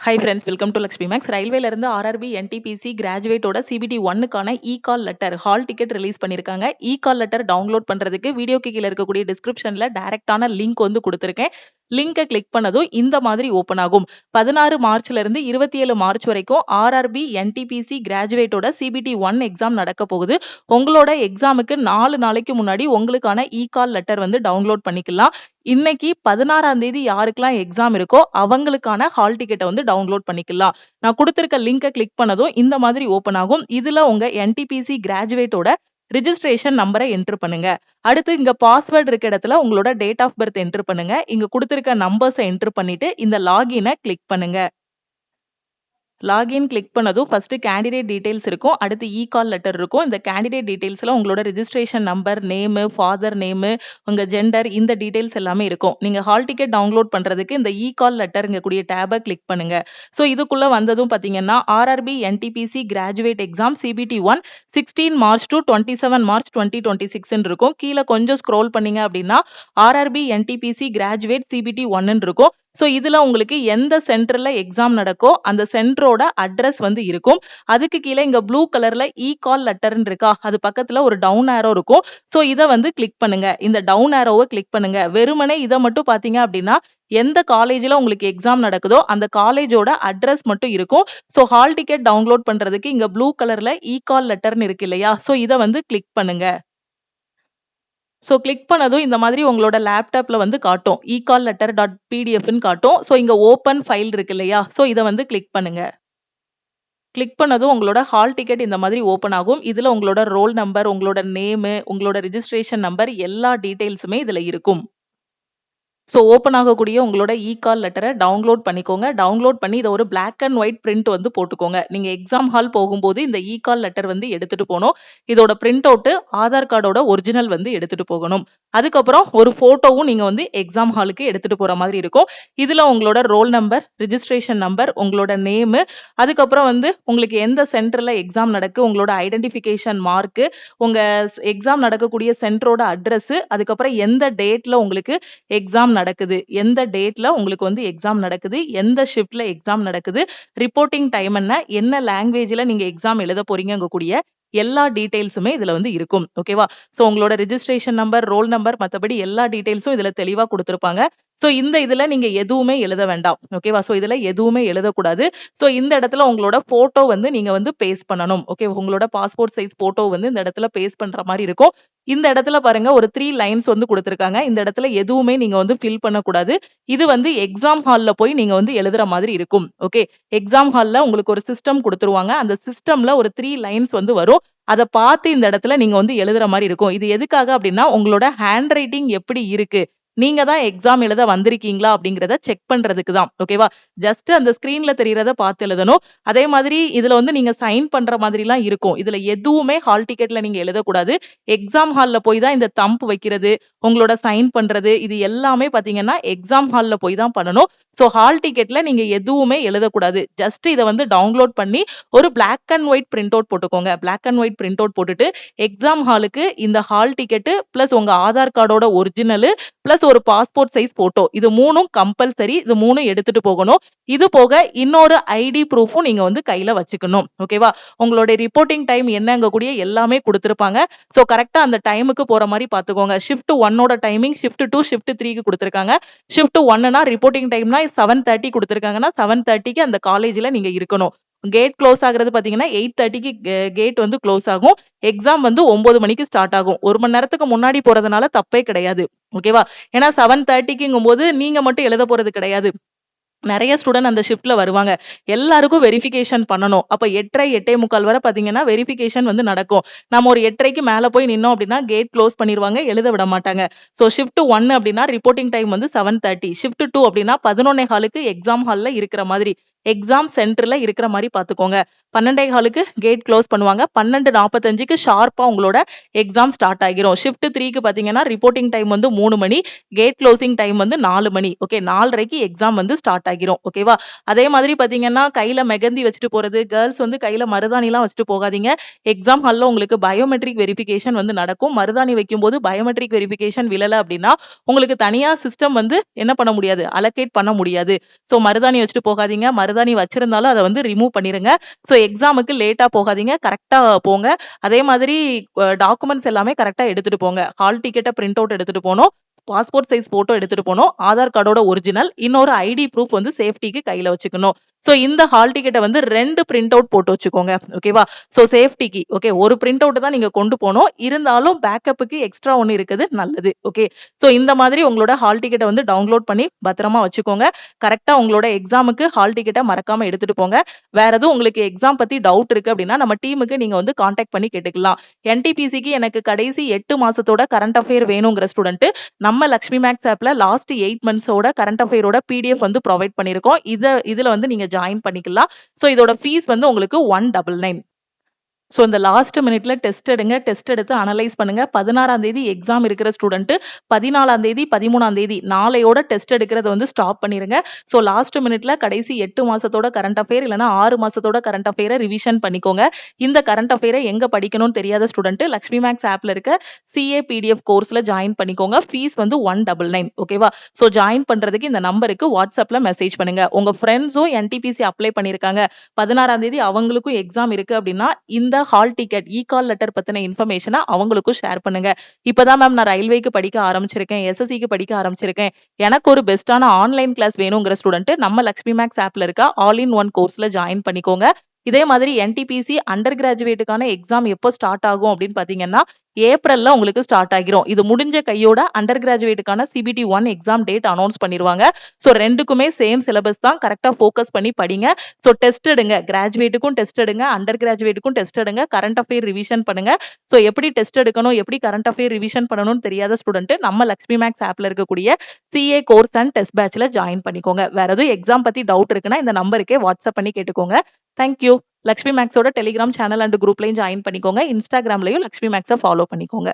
High friends, welcome to Lakshmi Max. ரயில்வேல இருந்து RRB NTPC கிராஜுவேட்டோட சிபிடி 1க்கான call letter hall ticket release பண்ணிருக்காங்க. கால் லெட்டர் டவுன்லோட் பண்றதுக்கு வீடியோக்கு கீழே இருக்கக்கூடிய டிஸ்கிரிப்ஷன்ல டைரக்டான லிங்க் வந்து கொடுத்துருக்கேன். லிங்கை கிளிக் பண்ணதும் இந்த மாதிரி ஓப்பன் ஆகும். 16 மார்ச்ல இருந்து 27 மார்ச் வரைக்கும் ஆர்ஆர்பி என்டிபிசி கிராஜுவேட்டோட சிபிடி 1 எக்ஸாம் நடக்க போகுது. உங்களோட எக்ஸாமுக்கு 4 நாளைக்கு முன்னாடி உங்களுக்கான கால் லெட்டர் வந்து டவுன்லோட் பண்ணிக்கலாம். இன்னைக்கு 16ஆம் தேதி யாருக்கெல்லாம் எக்ஸாம் இருக்கோ அவங்களுக்கான ஹால் டிக்கெட்டை வந்து டவுன்லோட் பண்ணிக்கலாம். நான் கொடுத்திருக்க லிங்கை கிளிக் பண்ணதும் இந்த மாதிரி ஓபன் ஆகும். இதுல உங்க என்டிபிசி கிராஜுவேட்டோட ரிஜிஸ்ட்ரேஷன் நம்பரை என்டர் பண்ணுங்க. அடுத்து இங்க பாஸ்வேர்ட் இருக்க இடத்துல உங்களோட டேட் ஆஃப் பர்த் என்டர் பண்ணுங்க. இங்க கொடுத்திருக்க நம்பர்ஸை என்டர் பண்ணிட்டு இந்த லாகினை கிளிக் பண்ணுங்க. லாகின் கிளிக் பண்ணதும் ஃபர்ஸ்ட் கேண்டிடேட் டீடைல்ஸ் இருக்கும். அடுத்து கால் லெட்டர் இருக்கும். இந்த கேண்டிடேட் டீடைல்ஸ்ல உங்களோட registration number, name, father name, உங்க ஜெண்டர், இந்த டீடைல்ஸ் எல்லாமே இருக்கும். நீங்க ஹால் டிக்கெட் டவுன்லோட் பண்றதுக்கு இந்த கால் லெட்டர்ங்க கூடிய டேபை கிளிக் பண்ணுங்க. ஸோ இதுக்குள்ள வந்ததும் பாத்தீங்கன்னா RRB NTPC graduate exam CBT 1 16 March to 27 March 2026 இருக்கும். கீழே கொஞ்சம் ஸ்க்ரோல் பண்ணீங்க அப்படின்னா ஆர்ஆர்பி என்டிபிசி கிராஜுவேட் சிபிடி 1 இருக்கும். ஸோ இதுல உங்களுக்கு எந்த சென்டர்ல எக்ஸாம் நடக்கோ அந்த சென்டரோட அட்ரஸ் வந்து இருக்கும். அதுக்கு கீழே இங்க ப்ளூ கலர்ல கால் லெட்டர்ன்னு இருக்கா, அது பக்கத்துல ஒரு டவுன் ஆரோ இருக்கும். ஸோ இதை வந்து கிளிக் பண்ணுங்க. இந்த டவுன் ஆரோவை கிளிக் பண்ணுங்க. வெறுமனே இதை மட்டும் பாத்தீங்க அப்படின்னா எந்த காலேஜ்ல உங்களுக்கு எக்ஸாம் நடக்குதோ அந்த காலேஜோட அட்ரஸ் மட்டும் இருக்கும். ஸோ ஹால் டிக்கெட் டவுன்லோட் பண்றதுக்கு இங்க ப்ளூ கலர்ல கால் லெட்டர்னு இருக்கு இல்லையா, ஸோ இதை வந்து கிளிக் பண்ணுங்க. ஸோ கிளிக் பண்ணதும் இந்த மாதிரி உங்களோட லேப்டாப்ல வந்து காட்டும். கால் லெட்டர் டாட் பிடிஎஃப்னு காட்டும். ஸோ இங்க ஓப்பன் ஃபைல் இருக்கு இல்லையா, ஸோ இதை வந்து கிளிக் பண்ணுங்க. கிளிக் பண்ணதும் உங்களோட ஹால் டிக்கெட் இந்த மாதிரி ஓப்பன் ஆகும். இதுல உங்களோட ரோல் நம்பர், உங்களோட நேமு, உங்களோட ரிஜிஸ்ட்ரேஷன் நம்பர், எல்லா டீடைல்ஸுமே இதுல இருக்கும். ஸோ ஓப்பன் ஆகக்கூடிய உங்களோட கால் லெட்டரை டவுன்லோட் பண்ணிக்கோங்க. டவுன்லோட் பண்ணி இதை ஒரு பிளாக் அண்ட் ஒயிட் பிரிண்ட் வந்து போட்டுக்கோங்க. நீங்க எக்ஸாம் ஹால் போகும்போது இந்த கால் லெட்டர் வந்து எடுத்துட்டு போகணும். இதோட பிரிண்ட் அவுட் ஆதார் கார்டோட ஒரிஜினல் வந்து எடுத்துட்டு போகணும். அதுக்கப்புறம் ஒரு போட்டோவும் நீங்க வந்து எக்ஸாம் ஹாலுக்கு எடுத்துட்டு போற மாதிரி இருக்கும். இதுல உங்களோட ரோல் நம்பர், ரிஜிஸ்ட்ரேஷன் நம்பர், உங்களோட நேமு, அதுக்கப்புறம் வந்து உங்களுக்கு எந்த சென்டர்ல எக்ஸாம் நடக்கு, உங்களோட ஐடென்டிஃபிகேஷன் மார்க்கு, உங்க எக்ஸாம் நடக்கக்கூடிய சென்டரோட அட்ரஸ், அதுக்கப்புறம் எந்த டேட்ல உங்களுக்கு எக்ஸாம் நடக்குது, எந்த டேட்ல உங்களுக்கு வந்து எக்ஸாம் நடக்குது, எந்த ஷிஃப்ட்ல எக்ஸாம் நடக்குது, ரிப்போர்ட்டிங் டைம் என்ன லாங்குவேஜ்ல நீங்க எக்ஸாம் எழுத போறீங்க கூடிய எல்லா டீடைல்ஸுமே இதுல வந்து இருக்கும். ஓகேவா? சோ உங்களோட ரிஜிஸ்ட்ரேஷன் நம்பர், ரோல் நம்பர், மத்தபடி எல்லா டீடைல்ஸும் இதுல தெளிவா கொடுத்திருப்பாங்க. சோ இந்த இதுல நீங்க எதுவுமே எழுத வேண்டாம். ஓகேவா? சோ இதுல எதுவுமே எழுதக்கூடாது. சோ இந்த இடத்துல உங்களோட போட்டோ வந்து நீங்க வந்து பேஸ்ட் பண்ணணும். ஓகே, உங்களோட பாஸ்போர்ட் சைஸ் போட்டோ வந்து இந்த இடத்துல பேஸ்ட் பண்ற மாதிரி இருக்கும். இந்த இடத்துல பாருங்க ஒரு 3 லைன்ஸ் வந்து கொடுத்திருக்காங்க. இந்த இடத்துல எதுவுமே நீங்க வந்து ஃபில் பண்ணக்கூடாது. இது வந்து எக்ஸாம் ஹால்ல போய் நீங்க வந்து எழுதுற மாதிரி இருக்கும். ஓகே, எக்ஸாம் ஹால்ல உங்களுக்கு ஒரு சிஸ்டம் கொடுத்துருவாங்க. அந்த சிஸ்டம்ல ஒரு 3 லைன்ஸ் வந்து வரும். அதை பார்த்து இந்த இடத்துல நீங்க வந்து எழுதுற மாதிரி இருக்கும். இது எதுக்காக அப்படின்னா உங்களோட ஹேண்ட் ரைட்டிங் எப்படி இருக்கு, நீங்க தான் எக்ஸாம் எழுத வந்திருக்கீங்களா அப்படிங்கறத செக் பண்றதுக்கு தான். ஓகேவா? ஜஸ்ட் அந்த ஸ்கிரீன்ல தெரியறத பார்த்து எழுதணும். அதே மாதிரி இதுல வந்து நீங்க சைன் பண்ற மாதிரி எல்லாம் இருக்கும். இதுல எதுவுமே ஹால் டிக்கெட்ல நீங்க எழுதக்கூடாது. எக்ஸாம் ஹால்ல போய் தான் இந்த தம்ப் வைக்கிறது, உங்களோட சைன் பண்றது, இது எல்லாமே பாத்தீங்கன்னா எக்ஸாம் ஹால்ல போய் தான் பண்ணணும். சோ ஹால் டிக்கெட்ல நீங்க எதுவுமே எழுதக்கூடாது. ஜஸ்ட் இதை வந்து டவுன்லோட் பண்ணி ஒரு black and white print out போட்டுக்கோங்க. Black and white print out போட்டுட்டு எக்ஸாம் ஹாலுக்கு இந்த ஹால் டிக்கெட் பிளஸ் உங்க ஆதார் கார்டோட ஒரிஜினல் பிளஸ் ஒரு பாஸ்போர்ட் சைஸ் போட்டோ, இது 3ம் கம்பல்சரி. இது 3ம் எடுத்துட்டு போகணும். இது போக இன்னொரு ஐடி ப்ரூஃபும் நீங்க வந்து கையில வச்சுக்கணும். ஓகேவா? உங்களோட ரிப்போர்ட்டிங் டைம் என்னங்க கூடிய எல்லாமே கொடுத்திருப்பாங்க. சோ கரெக்டா அந்த டைமுக்கு போற மாதிரி பாத்துக்கோங்க. ஷிஃப்ட் 1ஓட டைமிங் ஷிஃப்ட் 2, ஷிஃப்ட் 3க்கு கொடுத்திருக்காங்க. ஷிஃப்ட் 1னா ரிப்போர்ட்டிங் டைம்னா 7:30 கொடுத்திருக்காங்கன்னா 7:30க்கு அந்த காலேஜ்ல நீங்க இருக்கணும். கேட் க்ளோஸ் ஆகுறது பாத்தீங்கன்னா 8:30க்கு கேட் வந்து க்ளோஸ் ஆகும். எக்ஸாம் வந்து 9 மணிக்கு ஸ்டார்ட் ஆகும். 1 மணி நேரத்துக்கு முன்னாடி போறதுனால தப்பே கிடையாது. ஓகேவா? ஏன்னா 7:30க்குங்கும் போது நீங்க மட்டும் எழுத போறது கிடையாது. நிறைய ஸ்டூடெண்ட் அந்த ஷிஃப்ட்ல வருவாங்க. எல்லாருக்கும் வெரிஃபிகேஷன் பண்ணணும். அப்ப 8:30 8:45 வரை பாத்தீங்கன்னா வெரிஃபிகேஷன் வந்து நடக்கும். நம்ம ஒரு 8:30க்கு மேல போய் நின்னோம் அப்படின்னா கேட் க்ளோஸ் பண்ணிடுவாங்க, எழுத விட மாட்டாங்க. சோ ஷிஃப்ட் 1 அப்படின்னா ரிப்போர்ட்டிங் டைம் வந்து 7:30. ஷிஃப்ட் 2 அப்படின்னா 11:15க்கு எக்ஸாம் ஹால்ல இருக்கிற மாதிரி, எக்ஸாம் சென்டர்ல இருக்கிற மாதிரி பாத்துக்கோங்க. 12:15க்கு கேட் க்ளோஸ் பண்ணுவாங்க. 12:45க்கு ஷார்ப்பா உங்களோட எக்ஸாம் ஸ்டார்ட் ஆகிரும். ஷிஃப்ட் 3க்கு பாத்தீங்கன்னா ரிப்போர்ட்டிங் டைம் வந்து 3 மணி, கேட் க்ளோசிங் டைம் வந்து 4 மணி. ஓகே, 4:30க்கு எக்ஸாம் வந்து ஸ்டார்ட் ஸ்டார்ட் ஆகிரும். ஓகேவா? அதே மாதிரி பாத்தீங்கன்னா கையில மெகந்தி வச்சுட்டு போறது, கேர்ள்ஸ் வந்து கையில மருதாணிலாம் வச்சுட்டு போகாதீங்க. எக்ஸாம் ஹால்ல உங்களுக்கு பயோமெட்ரிக் வெரிஃபிகேஷன் வந்து நடக்கும். மருதாணி வைக்கும்போது பயோமெட்ரிக் வெரிஃபிகேஷன் விழல அப்படின்னா உங்களுக்கு தனியா சிஸ்டம் வந்து என்ன பண்ண முடியாது, அலோகேட் பண்ண முடியாது. ஸோ மருதாணி வச்சுட்டு போகாதீங்க. மருதாணி வச்சிருந்தாலும் அத வந்து ரிமூவ் பண்ணிருங்க. ஸோ எக்ஸாமுக்கு லேட்டா போகாதீங்க. கரெக்ட்டா போங்க. அதே மாதிரி டாக்குமெண்ட்ஸ் எல்லாமே கரெக்ட்டா எடுத்துட்டு போங்க. ஹால் டிக்கெட்ட பிரிண்ட் அவுட் எடுத்துட்டு போணும். பாஸ்போர்ட் சைஸ் போட்டோ எடுத்துட்டு போணும். ஆதார் கார்டோட ஒரிஜினல், இன்னொரு ஐடி ப்ரூஃப் வந்து சேஃப்டிக்கு கையில வச்சுக்கணும். சோ இந்த ஹால் டிக்கெட்ட வந்து 2 பிரிண்ட் அவுட் போட்டு வச்சுக்கோங்க. ஓகேவா? சோ சேஃப்டிக்கு ஓகே ஒரு பிரிண்ட் அவுட் தான் நீங்க கொண்டு போணும். இருந்தாலும் பேக்கப்புக்கு எக்ஸ்ட்ரா ஒண்ணு இருக்குது நல்லது. ஓகே. சோ இந்த மாதிரி உங்களோட ஹால் டிக்கெட்ட வந்து டவுன்லோட் பண்ணி பத்திரமா வச்சுக்கோங்க. கரெக்ட்டா உங்களோட எக்ஸாமுக்கு ஹால் டிக்கெட்ட மறக்காம எடுத்துட்டு போங்க. வேற எதுவும் உங்களுக்கு எக்ஸாம் பத்தி டவுட் இருக்கு அப்படின்னா நம்ம டீமுக்கு நீங்க வந்து கான்டாக்ட் பண்ணி கேட்டுக்கலாம். என்டிபிசிக்கு எனக்கு கடைசி 8 மாசத்தோட கரண்ட் அஃபேர் வேணுங்கிற ஸ்டூடெண்ட் நம்ம லக்ஷ்மி மேக்ஸ் ஆப்ல லாஸ்ட் 8 மந்த்ஸோட கரண்ட் அஃபேரோட பிடிஎஃப் வந்து ப்ரொவைட் பண்ணியிருக்கோம். இதுல வந்து நீங்க ஜாயின் பண்ணிக்கலாம். சோ இதோட ஃபீஸ் வந்து உங்களுக்கு 199. சோ இந்த லாஸ்ட் மினிட்ல டெஸ்ட் எடுங்க. டெஸ்ட் எடுத்து அனலைஸ் பண்ணுங்க. 16ஆம் தேதி எக்ஸாம் இருக்கிற ஸ்டூடெண்ட் 14ஆம் தேதி, 13ஆம் தேதி நாளையோட டெஸ்ட் எடுக்கிறத வந்து ஸ்டாப் பண்ணிருங்க. சோ லாஸ்ட் மினிட்ல கடைசி 8 மாசத்தோட கரண்ட் அஃபேர் இல்லனா 6 மாசத்தோட கரண்ட் அஃபேரை ரிவிஷன் பண்ணிக்கோங்க. இந்த கரண்ட் அஃபேரை எங்க படிக்கணும்னு தெரியாத ஸ்டூடெண்ட் லக்ஷ்மி மேக்ஸ் ஆப்ல இருக்க சிஏ பிடிஎஃப் கோர்ஸ்ல ஜாயின் பண்ணிக்கோங்க. ஃபீஸ் வந்து 199. ஓகேவா? சோ ஜாயின் பண்றதுக்கு இந்த நம்பருக்கு வாட்ஸ்அப்ல மெசேஜ் பண்ணுங்க. உங்க ஃப்ரெண்ட்ஸும் என்டிபிசி அப்ளை பண்ணிருக்காங்க. 16ஆம் தேதி அவங்களுக்கும் எக்ஸாம் இருக்கு அப்படின்னா இந்த ஹால் டிக்கெட் கால் லெட்டர் பத்தின இன்ஃபர்மேஷனை அவங்களுக்கும் ஷேர் பண்ணுங்க. இப்பதான் மேம் நான் ரயில்வேக்கு படிக்க ஆரம்பிச்சிருக்கேன், எஸ்எஸ்சிக்கு படிக்க ஆரம்பிச்சிருக்கேன், எனக்கு ஒரு பெஸ்டான ஆன்லைன் கிளாஸ் வேணுங்கிற ஸ்டூடெண்ட் நம்ம லக்ஷ்மி மேக்ஸ் ஆப்ல இருக்க ஆல் இன் ஒன் கோர்ஸ்ல ஜாயின் பண்ணிக்கோங்க. இதே மாதிரி என்டிபிசி அண்டர் கிராஜுவேட்டுக்கான எக்ஸாம் எப்போ ஸ்டார்ட் ஆகும் அப்படின்னு பாத்தீங்கன்னா ஏப்ரல்ல உங்களுக்கு ஸ்டார்ட் ஆகிரும். இது முடிஞ்ச கையோட அண்டர் கிராஜுவேட்டுக்கான சிபிடி 1 எக்ஸாம் டேட் அனௌன்ஸ் பண்ணிருவாங்க. சோ ரெண்டுக்குமே சேம் சிலபஸ் தான். கரெக்டா ஃபோக்கஸ் பண்ணி படிங்க. சோ டெஸ்ட் எடுங்க. கிராஜுவேட்டுக்கும் டெஸ்ட் எடுங்க, அண்டர் கிராஜுவேட்டுக்கும் டெஸ்ட் எடுங்க, கரண்ட் அஃபேர் ரிவிஷன் பண்ணுங்க. சோ எப்படி டெஸ்ட் எடுக்கணும், எப்படி கரண்ட் அஃபேர் ரிவிஷன் பண்ணணும்னு தெரியாத ஸ்டூடெண்ட் நம்ம லக்ஷ்மி மேக்ஸ் ஆப்ல இருக்கக்கூடிய சிஏ கோர்ஸ் அண்ட் டெஸ்ட் பேட்ச்ல ஜாயின் பண்ணிக்கோங்க. வேற எதுவும் எக்ஸாம் பத்தி டவுட் இருக்குன்னா இந்த நம்பருக்கே வாட்ஸ்அப் பண்ணி கேட்டுக்கோங்க. தேங்க்யூ. லக்ஷ்மி மேக்ஸோட டெலிகிராம் சேனல் அண்ட் குரூப்லயும் ஜாயின் பண்ணிக்கோங்க. இன்ஸ்டாகிராம்லயும் லக்ஷ்மி மேக்ஸை ஃபாலோ பண்ணிக்கோங்க.